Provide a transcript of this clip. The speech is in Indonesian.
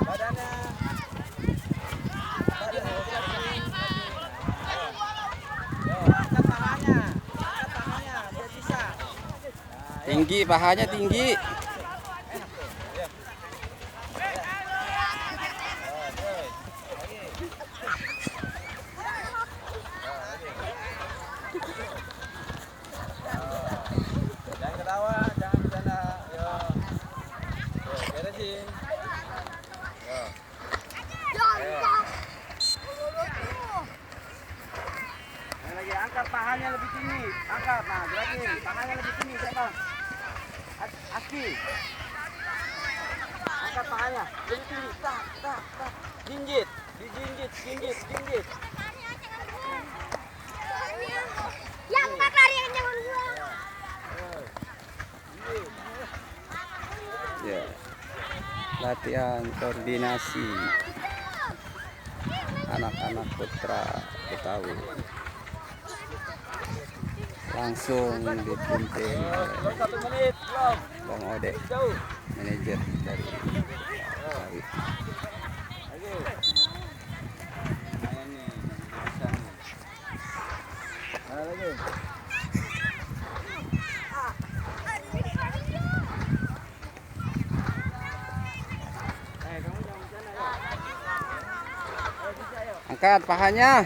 Badannya. Angkat pahanya biar bisa. Tinggi, pahanya tinggi. Jangan ketawa, jangan bercanda. Yo. Beresin. Yo. Yang lagi angkat pahanya lebih tinggi. Angkat, nah gerakin. Pahanya lebih tinggi, Bang. Aski. Angkat pahanya lebih tinggi. Tak. Jinjit. Jinjit. Yang empat lari yang jangan gua. Ya. Latihan koordinasi anak-anak Putra Betawi langsung dipimpin oleh 1 menit belum. Bang Ode, Jauh. manajer dari Betawi. Lagi. Nah, ini bisa nih. Nah, lagi. Kamu jangan bercanda ya. Bisa, ayo. Angkat pahanya.